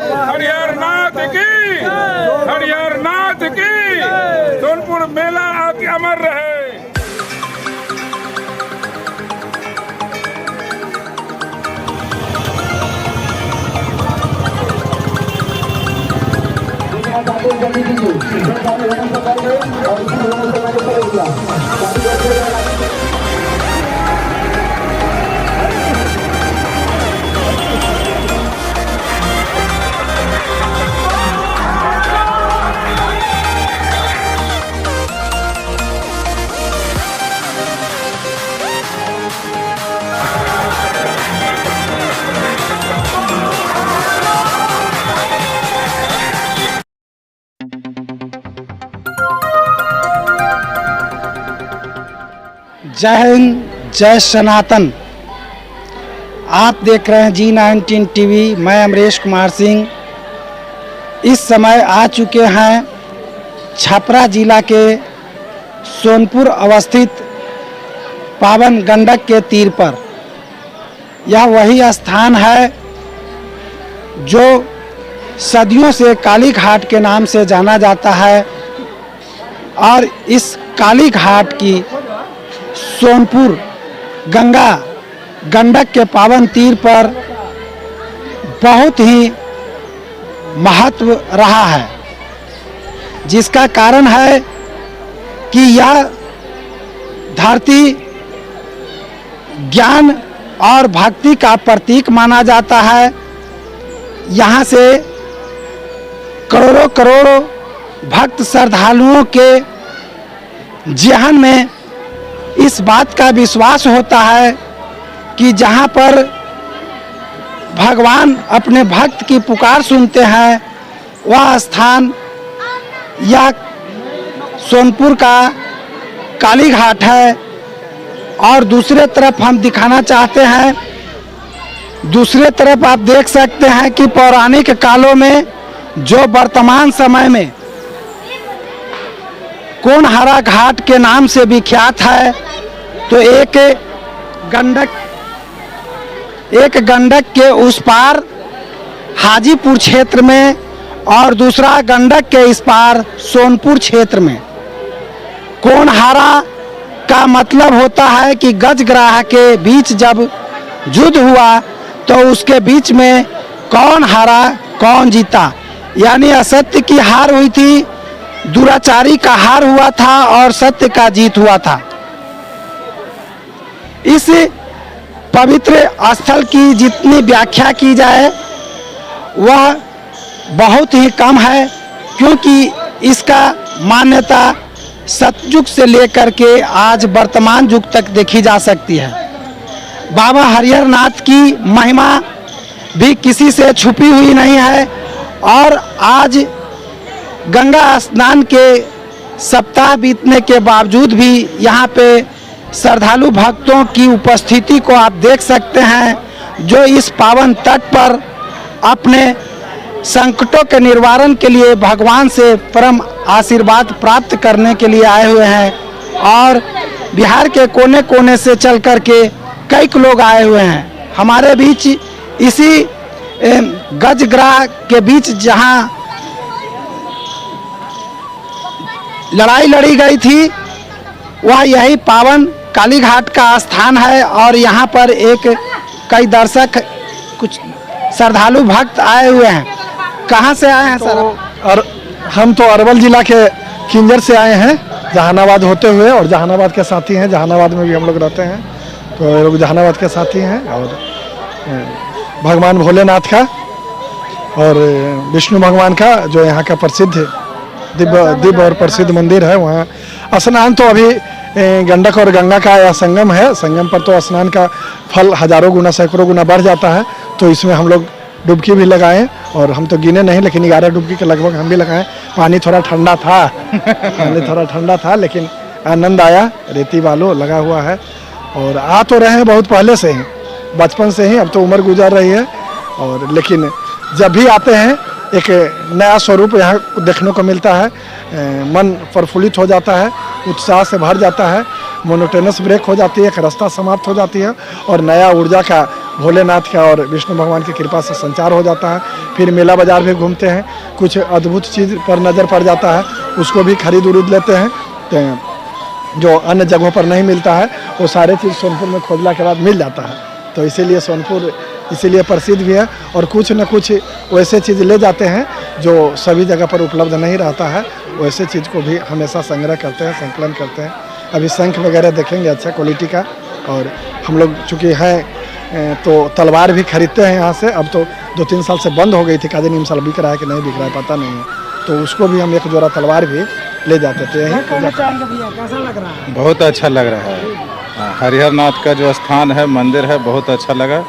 हरिहर नाथ की, हरिहर नाथ की। सोनपुर मेला अमर रहे। जय हिंद, जय सनातन। आप देख रहे हैं G19 टीवी। मैं अमरेश कुमार सिंह। इस समय आ चुके हैं छपरा जिला के सोनपुर अवस्थित पावन गंडक के तीर पर। यह वही स्थान है जो सदियों से काली घाट के नाम से जाना जाता है और इस काली घाट की सोनपुर गंगा गंडक के पावन तीर पर बहुत ही महत्व रहा है, जिसका कारण है कि यह धरती ज्ञान और भक्ति का प्रतीक माना जाता है। यहाँ से करोड़ों करोड़ों भक्त श्रद्धालुओं के जहन में इस बात का विश्वास होता है कि जहाँ पर भगवान अपने भक्त की पुकार सुनते हैं वह स्थान यह सोनपुर का काली घाट है। और दूसरे तरफ हम दिखाना चाहते हैं, दूसरे तरफ आप देख सकते हैं कि पौराणिक कालों में जो वर्तमान समय में कोनहरा घाट के नाम से विख्यात है, तो एक गंडक के उस पार हाजीपुर क्षेत्र में और दूसरा गंडक के इस पार सोनपुर क्षेत्र में। कोनहरा का मतलब होता है कि गजग्राह के बीच जब युद्ध हुआ तो उसके बीच में कौन हारा कौन जीता, यानी असत्य की हार हुई थी, दुराचारी का हार हुआ था और सत्य का जीत हुआ था। इस पवित्र स्थल की जितनी व्याख्या की जाए वह बहुत ही कम है, क्योंकि इसका मान्यता सतयुग से लेकर के आज वर्तमान युग तक देखी जा सकती है। बाबा हरिहर नाथ की महिमा भी किसी से छुपी हुई नहीं है। और आज गंगा स्नान के सप्ताह बीतने के बावजूद भी यहाँ पे श्रद्धालु भक्तों की उपस्थिति को आप देख सकते हैं, जो इस पावन तट पर अपने संकटों के निवारण के लिए भगवान से परम आशीर्वाद प्राप्त करने के लिए आए हुए हैं। और बिहार के कोने कोने से चल कर के कई लोग आए हुए हैं। हमारे बीच इसी गजग्राह के बीच जहां लड़ाई लड़ी गई थी वह यही पावन काली घाट का स्थान है। और यहाँ पर कई दर्शक कुछ श्रद्धालु भक्त आए हुए हैं। कहाँ से आए हैं सर? हम तो अरवल जिला के किंजर से आए हैं, जहानाबाद होते हुए, और जहानाबाद के साथी हैं। जहानाबाद में भी हम लोग रहते हैं, तो ये लोग जहानाबाद के साथी हैं। और भगवान भोलेनाथ का और विष्णु भगवान का जो यहाँ का प्रसिद्ध दिव्य और प्रसिद्ध मंदिर है, वहाँ स्नान तो अभी गंडक और गंगा का यह संगम है। संगम पर तो स्नान का फल हजारों गुना सैकड़ों गुना बढ़ जाता है। तो इसमें हम लोग डुबकी भी लगाएं, और हम तो गिने नहीं, लेकिन 11 डुबकी के लगभग हम भी लगाएं। पानी थोड़ा ठंडा था लेकिन आनंद आया। रेती बालू लगा हुआ है और आ तो रहे हैं बहुत पहले से ही, बचपन से ही। अब तो उम्र गुजर रही है, और लेकिन जब भी आते हैं एक नया स्वरूप यहाँ देखने को मिलता है। मन प्रफुल्लित हो जाता है, उत्साह से भर जाता है, मोनोटोनस ब्रेक हो जाती है, एक रास्ता समाप्त हो जाती है और नया ऊर्जा का भोलेनाथ का और विष्णु भगवान की कृपा से संचार हो जाता है। फिर मेला बाजार भी घूमते हैं, कुछ अद्भुत चीज़ पर नज़र पड़ जाता है, उसको भी खरीद उरीद लेते हैं। तो जो अन्य जगहों पर नहीं मिलता है वो सारे चीज़ सोनपुर में खोजला के बाद मिल जाता है। तो इसीलिए सोनपुर इसीलिए प्रसिद्ध भी है। और कुछ न कुछ वैसे चीज़ ले जाते हैं जो सभी जगह पर उपलब्ध नहीं रहता है, वैसे चीज़ को भी हमेशा संग्रह करते हैं, संकलन करते हैं। अभी शंख वगैरह देखेंगे अच्छा क्वालिटी का। और हम लोग चूँकि हैं तो तलवार भी खरीदते हैं यहाँ से। अब तो 2-3 साल से बंद हो गई थी, काजे नीम साल बिक रहा है कि नहीं बिक रहा है पता नहीं है, तो उसको भी हम एक जोड़ा तलवार भी ले जाते थे। कैसा लग रहा है? बहुत अच्छा लग रहा है। हरिहर नाथ का जो स्थान है, मंदिर है, बहुत अच्छा लगा।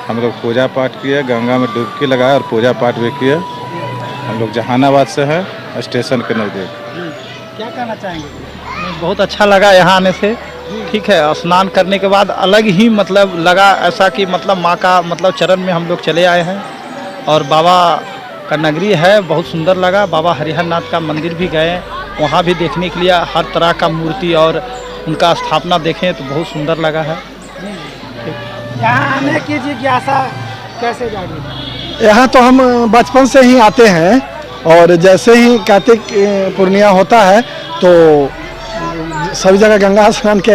हम लोग पूजा पाठ किए, गंगा में डुबकी लगाए और पूजा पाठ भी किए। हम लोग जहानाबाद से हैं, स्टेशन के नज़दीक। क्या कहना चाहेंगे? बहुत अच्छा लगा यहाँ आने से। ठीक है, स्नान करने के बाद अलग ही मतलब लगा, ऐसा कि मतलब माँ का मतलब चरण में हम लोग चले आए हैं। और बाबा का नगरी है, बहुत सुंदर लगा। बाबा हरिहर नाथ का मंदिर भी गए, वहाँ भी देखने के लिए हर तरह का मूर्ति और उनका स्थापना देखें तो बहुत सुंदर लगा है। यहाँ आने की जिज्ञासा कैसे जागी? यहाँ तो हम बचपन से ही आते हैं और जैसे ही कार्तिक पूर्णिया होता है तो सभी जगह गंगा स्नान के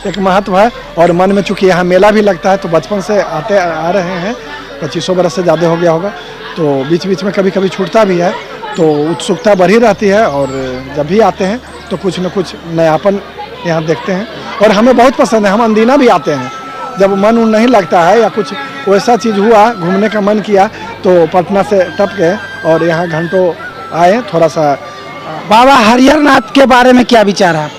एक महत्व है। और मन में चूँकि यहाँ मेला भी लगता है तो बचपन से आते आ रहे हैं, 25 बरस से ज़्यादा हो गया होगा। तो बीच बीच में कभी कभी छूटता भी है, तो उत्सुकता बढ़ी रहती है। और जब भी आते हैं तो कुछ न कुछ नयापन यहाँ देखते हैं और हमें बहुत पसंद है। हम अंदीना भी आते हैं जब मन उन नहीं लगता है या कुछ वैसा चीज़ हुआ, घूमने का मन किया तो पटना से टप गए और यहाँ घंटों आए थोड़ा सा। बाबा हरिहर नाथ के बारे में क्या विचार है?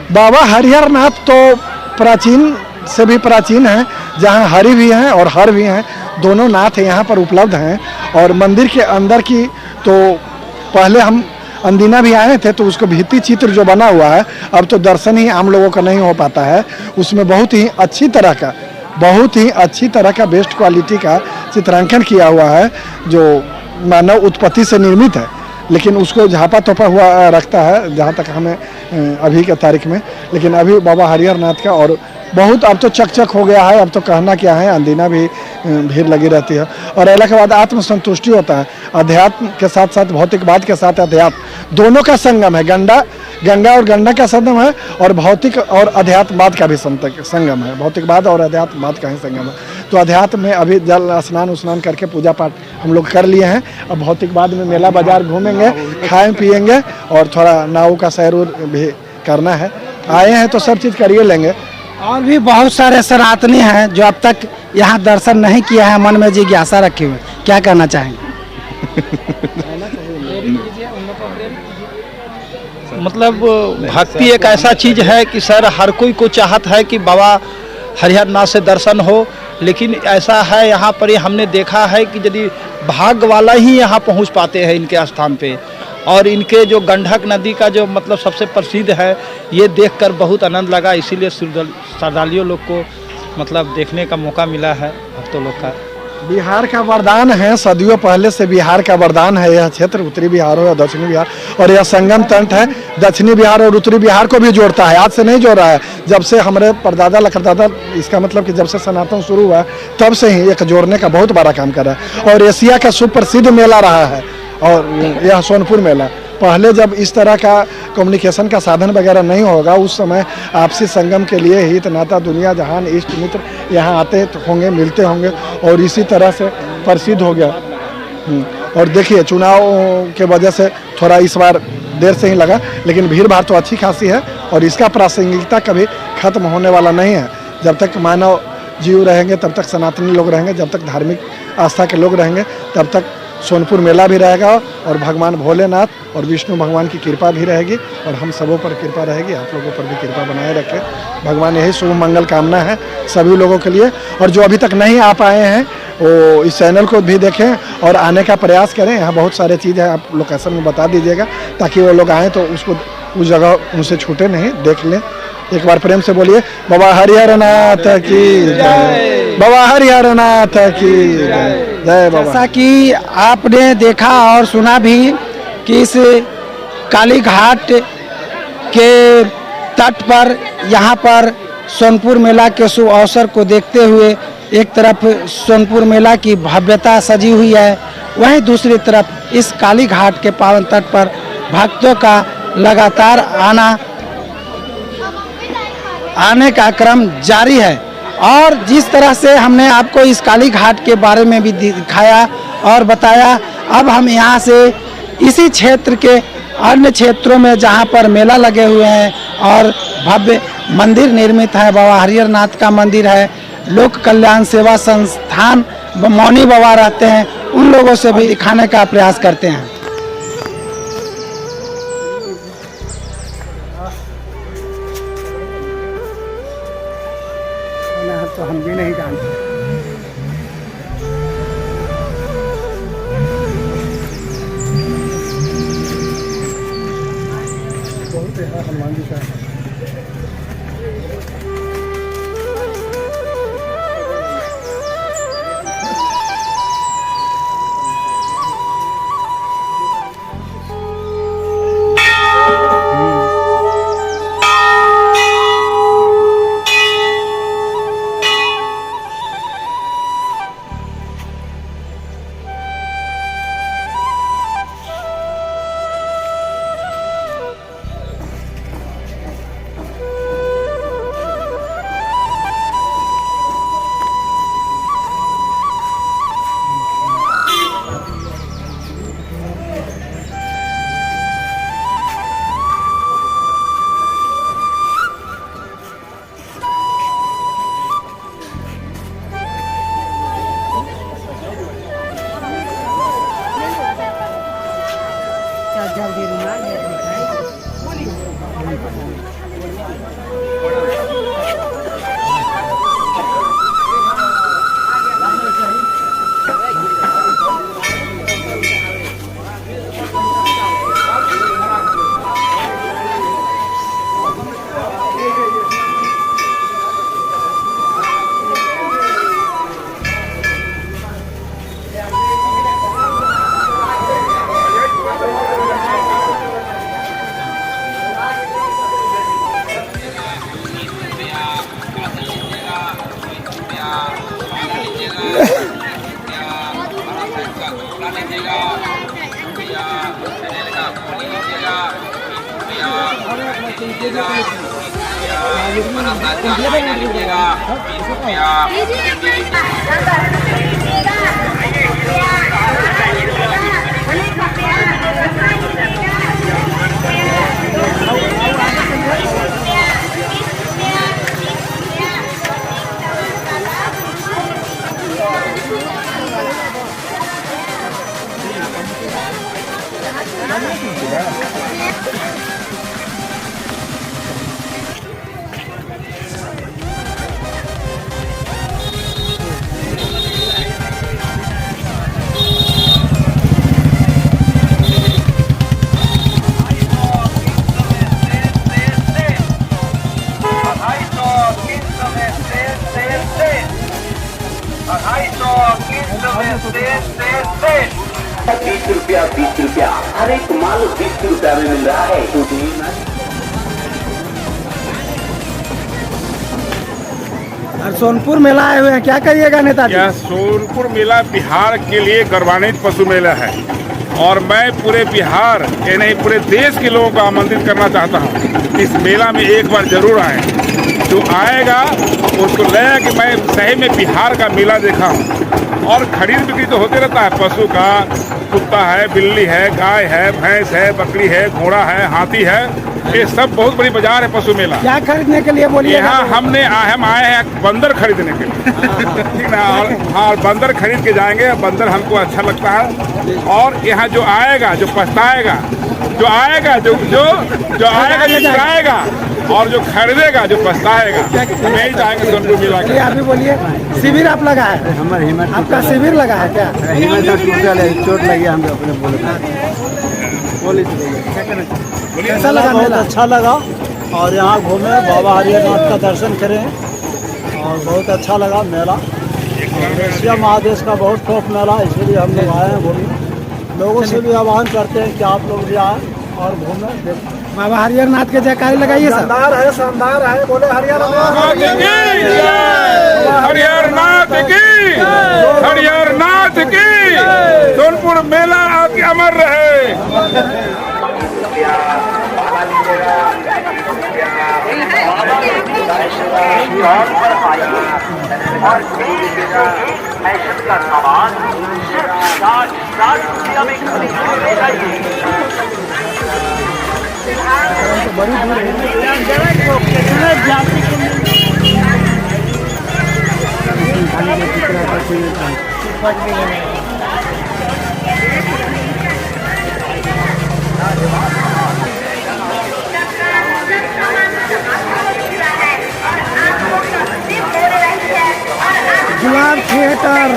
बाबा हरिहर नाथ तो प्राचीन से भी प्राचीन है, जहाँ हरि भी हैं और हर भी हैं, दोनों नाथ यहाँ पर उपलब्ध हैं। और मंदिर के अंदर की तो पहले हम अंदीना भी आए थे तो उसको भित्ति चित्र जो बना हुआ है, अब तो दर्शन ही आम लोगों का नहीं हो पाता है। उसमें बहुत ही अच्छी तरह का बेस्ट क्वालिटी का चित्रांकन किया हुआ है जो मानव उत्पत्ति से निर्मित है, लेकिन उसको झापा तोपा हुआ रखता है जहाँ तक हमें अभी के तारीख में। लेकिन अभी बाबा हरिहर नाथ का और बहुत अब तो चक हो गया है, अब तो कहना क्या है, अंदीना भी भीड़ लगी रहती है। और अल्लाह के बाद आत्मसंतुष्टि होता है, अध्यात्म के साथ साथ भौतिकवाद के साथ अध्यात्म दोनों का संगम है। गंगा और गंडा का संगम है और भौतिक और अध्यात्मवाद का भी संगम है, भौतिकवाद और अध्यात्मवाद का ही संगम है। तो अध्यात्म में अभी जल स्नान करके पूजा पाठ हम लोग कर लिए हैं। अब भौतिकवाद में मेला बाजार घूमेंगे, खाएं पिएंगे और थोड़ा नाव का सैर भी करना है। आए हैं तो सब चीज़ करिए लेंगे। और भी बहुत सारे सनातनी हैं जो अब तक यहाँ दर्शन नहीं किया है, मन में जिज्ञासा रखे हुए, क्या कहना चाहेंगे? मतलब भक्ति एक ऐसा चीज़ है कि सर हर कोई को चाहत है कि बाबा हरिहर नाथ से दर्शन हो। लेकिन ऐसा है यहाँ पर हमने देखा है कि यदि भाग्य वाला ही यहाँ पहुँच पाते हैं इनके स्थान पे। और इनके जो गंडक नदी का जो मतलब सबसे प्रसिद्ध है, ये देखकर बहुत आनंद लगा। इसीलिए श्रद्धालुओं लोग को मतलब देखने का मौका मिला है भक्तों लोग का। बिहार का वरदान है, सदियों पहले से बिहार का वरदान है यह क्षेत्र, उत्तरी बिहार हो या दक्षिणी बिहार। और यह संगम तंट है, दक्षिणी बिहार और उत्तरी बिहार को भी जोड़ता है। आज से नहीं जोड़ रहा है, जब से हमारे परदादा लखदादा, इसका मतलब कि जब से सनातन शुरू हुआ तब से ही एक जोड़ने का बहुत बड़ा काम कर रहा है। और एशिया का सुप्रसिद्ध मेला रहा है और यह सोनपुर मेला। पहले जब इस तरह का कम्युनिकेशन का साधन वगैरह नहीं होगा, उस समय आपसी संगम के लिए हित नाता दुनिया जहान इष्ट मित्र यहाँ आते होंगे, मिलते होंगे और इसी तरह से प्रसिद्ध हो गया। और देखिए चुनाव के वजह से थोड़ा इस बार देर से ही लगा, लेकिन भीड़ भाड़ तो अच्छी खासी है और इसका प्रासंगिकता कभी खत्म होने वाला नहीं है। जब तक मानव जीव रहेंगे तब तक सनातनी लोग रहेंगे, जब तक धार्मिक आस्था के लोग रहेंगे तब तक सोनपुर मेला भी रहेगा और भगवान भोलेनाथ और विष्णु भगवान की कृपा भी रहेगी और हम सबों पर कृपा रहेगी। आप लोगों पर भी कृपा बनाए रखे भगवान, यही शुभ मंगल कामना है सभी लोगों के लिए। और जो अभी तक नहीं आ पाए हैं वो इस चैनल को भी देखें और आने का प्रयास करें। यहाँ बहुत सारे चीज़ है, आप लोकेशन में बता दीजिएगा ताकि वो लोग आएँ तो उसको उस जगह उनसे छूटे नहीं, देख लें। एक बार प्रेम से बोलिए बाबा हरिहर नाथ की जय, बाबा हरिहर नाथ की जय बाबा। जैसा कि आपने देखा और सुना भी कि इस काली घाट के तट पर यहाँ पर सोनपुर मेला के शुभ अवसर को देखते हुए एक तरफ सोनपुर मेला की भव्यता सजी हुई है, वहीं दूसरी तरफ इस काली घाट के पावन तट पर भक्तों का लगातार आने का क्रम जारी है। और जिस तरह से हमने आपको इस काली घाट के बारे में भी दिखाया और बताया, अब हम यहाँ से इसी क्षेत्र के अन्य क्षेत्रों में जहाँ पर मेला लगे हुए हैं और भव्य मंदिर निर्मित है, बाबा हरिहर नाथ का मंदिर है, लोक कल्याण सेवा संस्थान मौनी बाबा रहते हैं, उन लोगों से भी दिखाने का प्रयास करते हैं। तो हम भी नहीं जानते। हनुमान जी का ₹20 हर एक माल ₹20 में मिल रहा है। और सोनपुर मेला आए हुए हैं, क्या करिएगा नेताजी? यह सोनपुर मेला बिहार के लिए गौरवान्वित पशु मेला है और मैं पूरे बिहार ये नहीं पूरे देश के लोगों को आमंत्रित करना चाहता हूँ इस मेला में एक बार जरूर आए। जो आएगा उसको लगेगा कि मैं सही में बिहार का मेला देखा हूँ। और खरीद बिक्री तो होते रहता है, पशु का, कुत्ता है, बिल्ली है, गाय है, भैंस है, बकरी है, घोड़ा है, हाथी है, ये सब बहुत बड़ी बाजार है पशु मेला। क्या खरीदने के लिए बोलिए? यहाँ हम आए हैं बंदर खरीदने के लिए, ठीक ना। और हाँ, बंदर खरीद के जाएंगे। बंदर हमको अच्छा लगता है। और यहाँ जो आएगा, जो पछताएगा, जो आएगा, जो चुराएगा और जो खरीदेगा, जो पछताएगा, नहीं जाएंगे सोनपुर मेला के। आप भी बोलिए। शिविर आप लगा है? आपका शिविर लगा है क्या? चोट लगी हमें अपने बोले कैसा लगा? बहुत अच्छा लगा और यहाँ घूमे, बाबा हरिहर नाथ का दर्शन करें और बहुत अच्छा लगा मेला। एशिया महादेश का बहुत टॉप मेला, इसलिए हम लोग आए हैं घूमने। लोगों से भी आह्वान करते हैं कि आप लोग भी आए और घूमें देखें। बाबा हरिहर नाथ के जयकारी लगाइए सब। शानदार है बोले हरिहर हरिहर नाथ की, हरिहर नाथ की। सोनपुर मेला आपकी अमर रहे। और फैशन का सामान सिर्फ 60 रुपया में खरीदना गुलाब थिएटर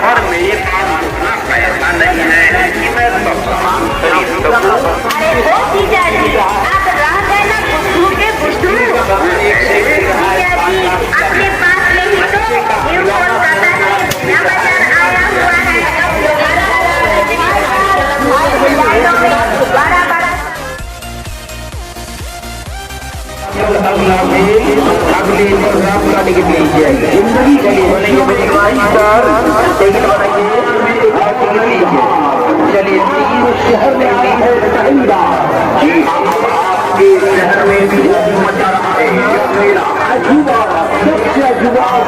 और मेरे पास उतना पैसा नहीं है कि मैं खरीद सकूं। अरे वो जीजा जी, आप रह गए ना बुद्धू के बुद्धू। जीजा जी, अपने पास में ही तो न्यू कोलकाता से नया बाजार आया हुआ है। बड़ा बड़ा अगले प्रोग्राम बनाने के लिए जिंदगी के लिए बनेंगे मेरी सर लेकिन बनाइए चलिए शहर में आए हैं बताइएगा कि आपके शहर में भी मचा रहा है मेरा अजूबा सबसे अजूबा और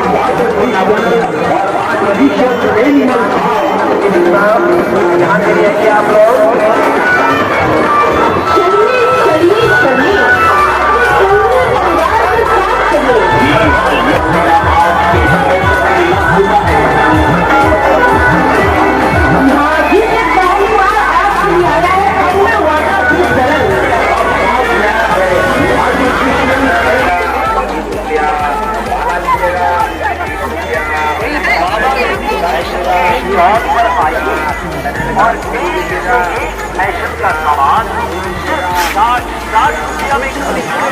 आर्टिफिशियल एनिमल ध्यान दीजिए कि आप लोग और फैशन का सामान सिर्फ 60 रुपया में खरीदना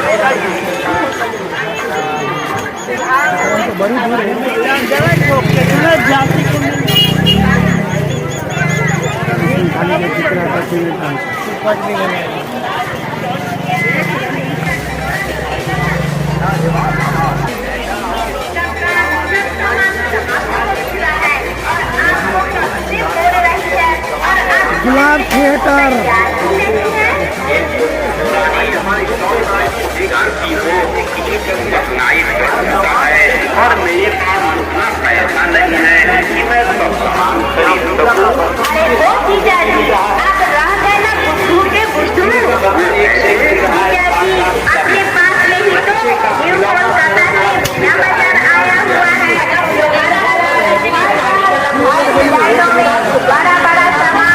गुलाब थिएटर और मेरे पास उतना पैसा नहीं है कि मैं खरीद सकूं। अरे वो जीजा जी, आप रह गए ना बुद्धू के बुद्धू। जीजा जी, अपने पास में ही तो न्यू कोलकाता से नया बाजार आया हुआ है। बड़ा बड़ा सामान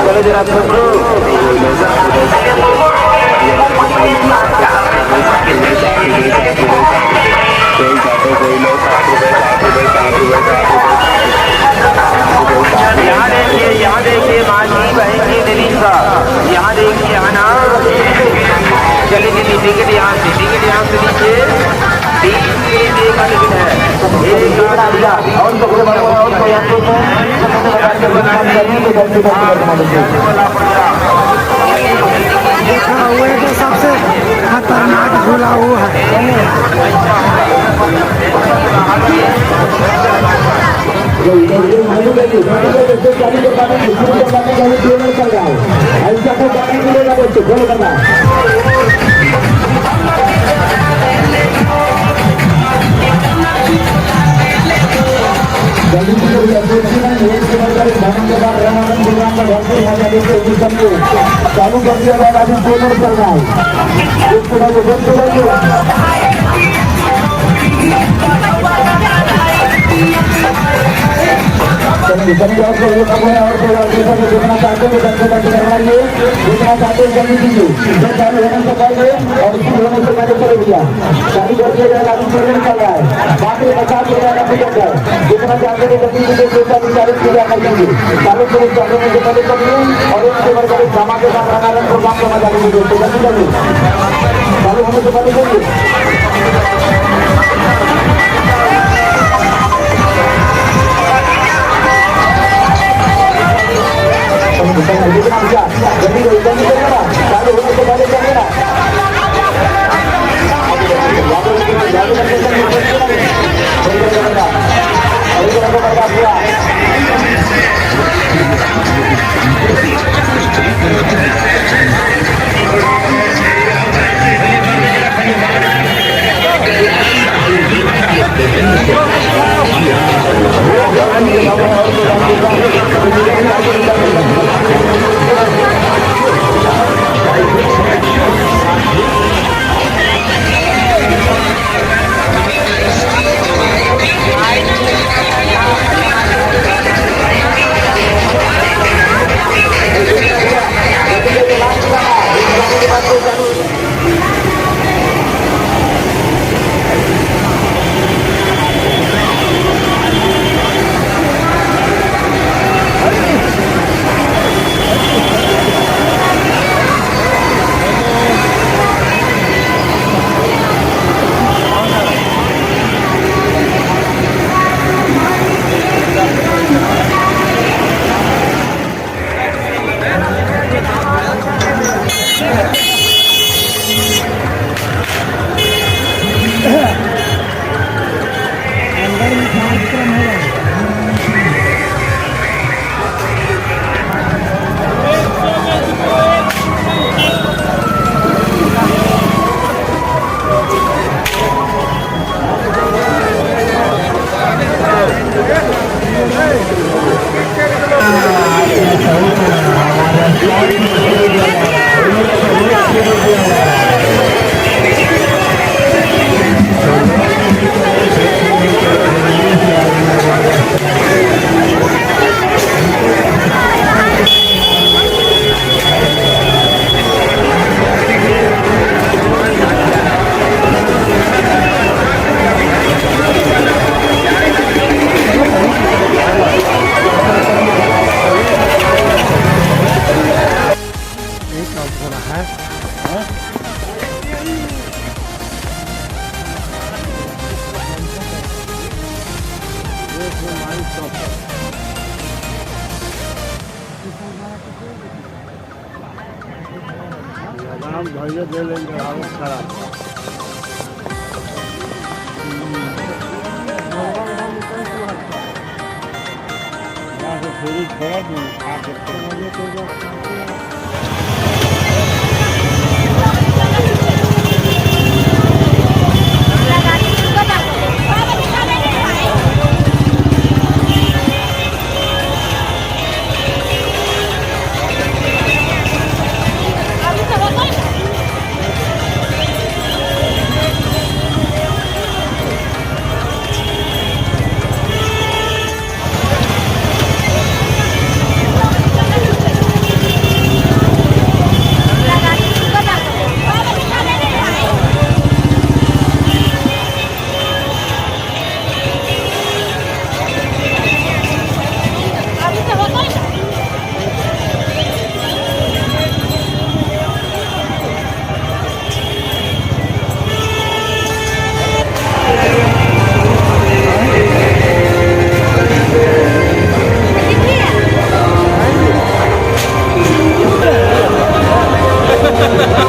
चलो जरा यहाँ देखिए माजी बहन की दिलीप साहब, यहाँ देखिए है ना, चले चलिए टिकट यहाँ से नीचे 30 के लिए का टिकट है, और सबसे बड़ा और देखा हुए तो सबसे खतरनाक झूला वो चालू कर दिया बाद अभी पेमेंट कर रहा है, एक पूरा वो बंद जितना चाहते हैं जितना चाहते हैं जल्दी कीजिए, चालू होने से पहले और शुरू होने से पहले कर दिया, चालू कर दिया जाएगा, अभी पेमेंट कर रहा है, बाकी 50 रुपया का टिकट है, जितना चाहते हैं जल्दी कीजिए, 40 रुपया कर दीजिए, चालू करें चालू होने से पहले करिए और उसके बढ़कर सामान के साथ रंगारंग प्रोग्राम करना चालू कीजिए, जल्दी करिए, चालू होने से पहले करिए। जल्दी करिएगा, चालू होने से पहले करिएगा,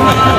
हैं।